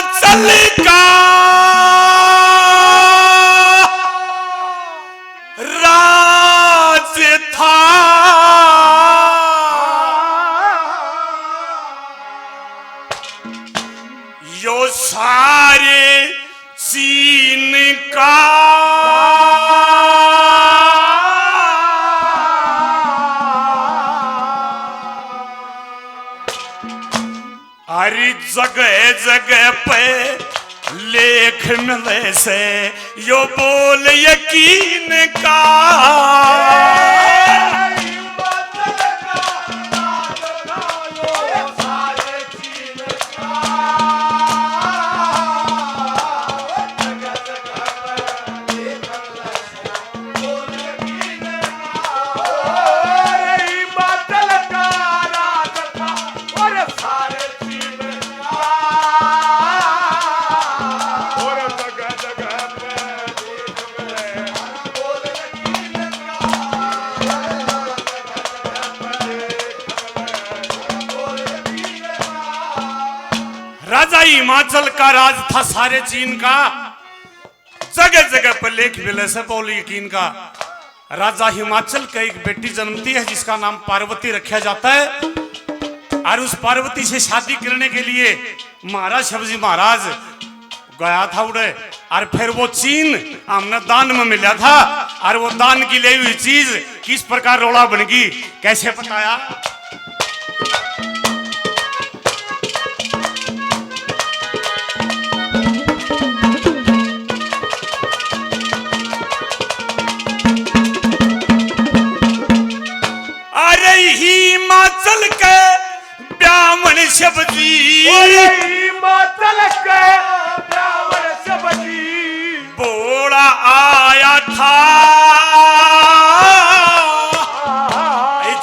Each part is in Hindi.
हिमाचल का राज था, यो सारे चीन का हर जगह जगह पे लेख मिले से यो बोल यकीन का। राजा हिमाचल का राज था सारे चीन का, जगह जगह पर लेख मिले से बोल यकीन का। राजा हिमाचल का एक बेटी जन्मती है जिसका नाम पार्वती रखा जाता है, और उस पार्वती से शादी करने के लिए महाराज शिवजी महाराज गया था उड़े, और फिर वो चीन हमने दान में मिला था, और वो दान की ली हुई चीज किस प्रकार रोड़ा बन गई, कैसे बताया। हिमाचल के ब्राह्मण शिवजी, हिमाचल के ब्राह्मण शिवजी बोड़ा आया था,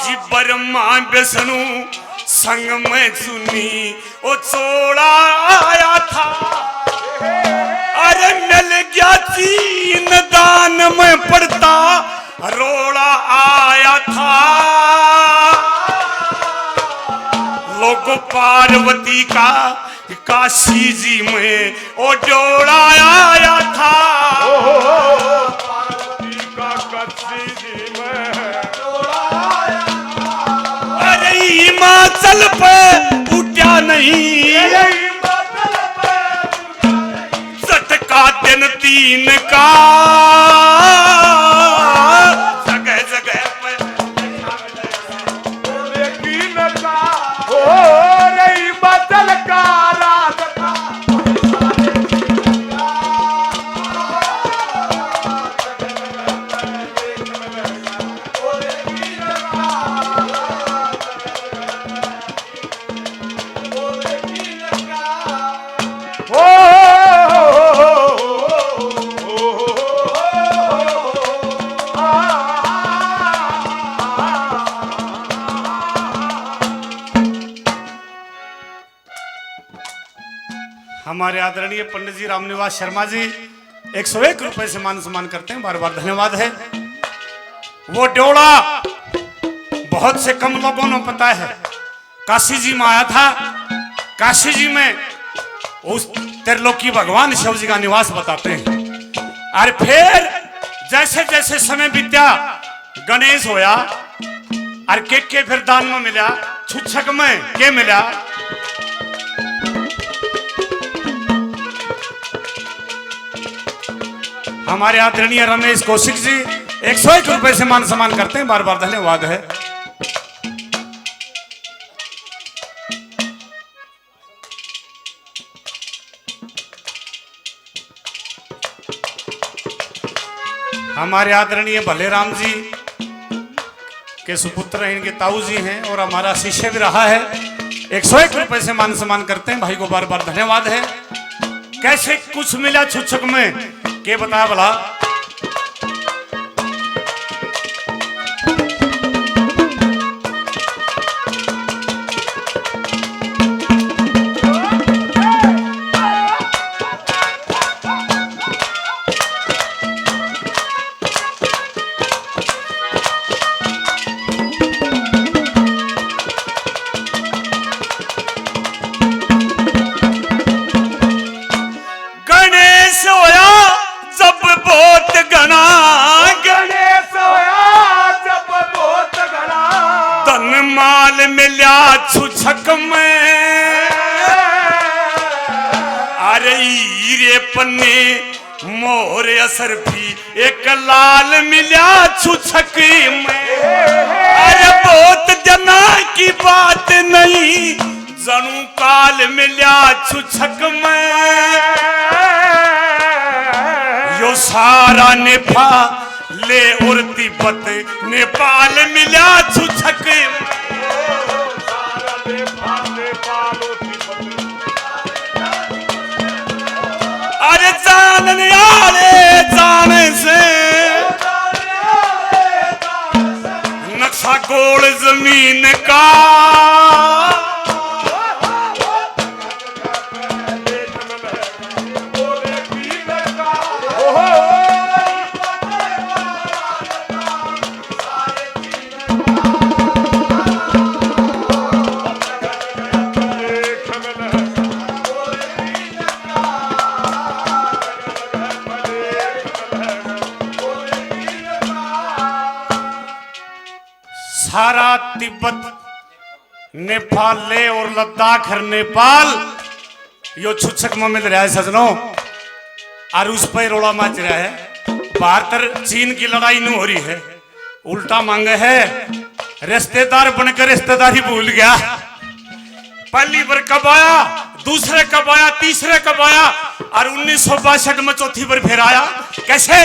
जी ब्रह्मा विष्णु संग में चुनी ओ छोड़ा आया था। अरे मिल गया चीन दान में पड़ता, रोड़ा आया था। लोग पार्वती का काशी जी में ओ जोड़ा आया था, पार्वती का काशी जी में जोड़ा आया था। अरे हिमाचल पे उठा नहीं, झटका दिन तीन का, जगह जगह पे यकीन का हिमाचल का राज था। हमारे आदरणीय पंडित जी रामनिवास शर्मा जी 101 रुपए से मान सम्मान करते हैं, बार बार धन्यवाद है। वो ड्योड़ा बहुत से कम लोगों ने पता है, काशी जी में आया था। काशी जी में उस त्रिलोकी भगवान शिव जी का निवास बताते हैं। और फिर जैसे जैसे समय बीत्या, गणेश होया, और के फिर दान में मिला, छुच्छक में के मिला, हमारे आदरणीय रमेश कौशिक जी 101 रुपए से मान सम्मान करते हैं, बार बार धन्यवाद है। हमारे आदरणीय भलेराम जी के सुपुत्र हैं, इनके ताऊ जी हैं और हमारा शिष्य भी रहा है। 101 रुपए से मान सम्मान करते हैं, भाई को बार बार धन्यवाद है। कैसे कुछ मिला छुच्छक में के बताया भला। छुछक में अरे हीरे पन्ने मोर असर भी एक लाल मिला छुछक में अरे बहुत जना की बात नहीं जनू काल मिला छुछक में यो सारा नेपाल ले और तिब्बत नेपाल मिला छुछक में अरे जानने आले जाने से नक्शा गोल जमीन का सारा तिब्बत नेपाल ले और लद्दाख हर नेपाल यो छुछक में मिल रहा है सजनों और उस पर रोड़ा मच रहा है। भारत और चीन की लड़ाई नहीं हो रही है, उल्टा मांगे है रिश्तेदार बनकर रिश्तेदारी भूल गया। पहली बार कब आया, दूसरे कब आया, तीसरे कब आया और 1962 में चौथी बार फिर आया। कैसे?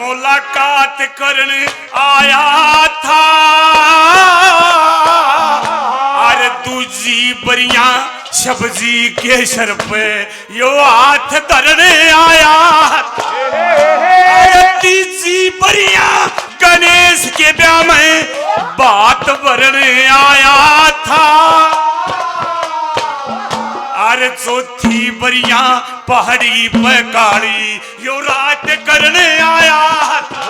मुलाकात करने आया था अरे दूजी बरिया सब्जी के सर पे यो हाथ धरने आया था। अरे तीजी बरिया गणेश के ब्याह में बात भरने आया था। अरे चौथी बरिया पहाड़ी पे काली यो रात करने आया था।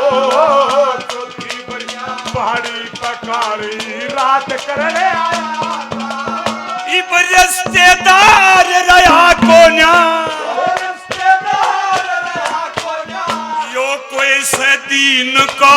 चौथी बरिया पहाड़ी पे काली रात करने आया था। इब रिश्तेदार रहा कोन्या यो कोई से दीन का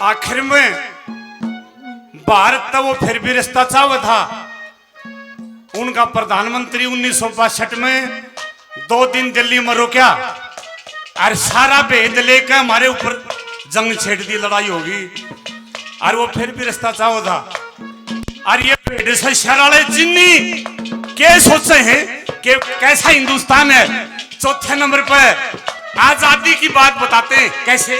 आखिर में भारत तो वो फिर भी रिश्ता चाहता था। उनका प्रधानमंत्री 1962 में 2 दिन दिल्ली में रोका और सारा भेद लेकर हमारे ऊपर जंग छेड़ दी, लड़ाई होगी और वो फिर भी रिश्ता चाहता था। और ये भेड़ से शराले चिन्नी क्या सोचे हैं कि कैसा हिंदुस्तान है। चौथे नंबर पर आजादी की बात बताते हैं। कैसे?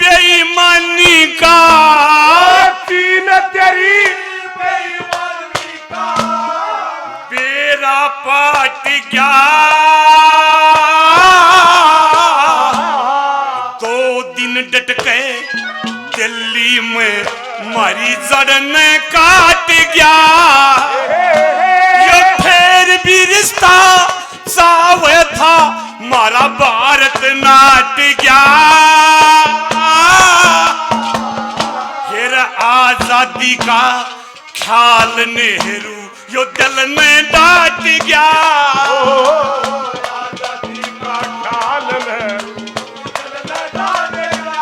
बेईमानी का चीन तेरी बेईमानी का बेड़ा पाट गया। 2 दिन डट के दिल्ली में मारी जड़ ने काट गया। ये फिर गया फिर आजादी का ख्याल नेहरू यो दिल में डाट गया आजादी का ख्याल नेहरू दिल में डाल गया।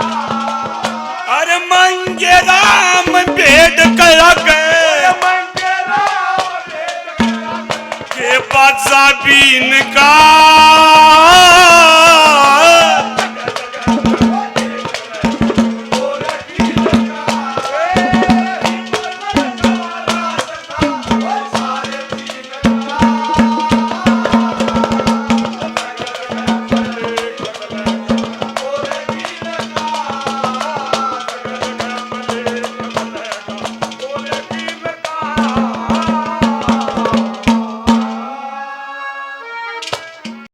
अरे मंगे राम बेड कर गए मंगे राम बेद के बाजा बीन का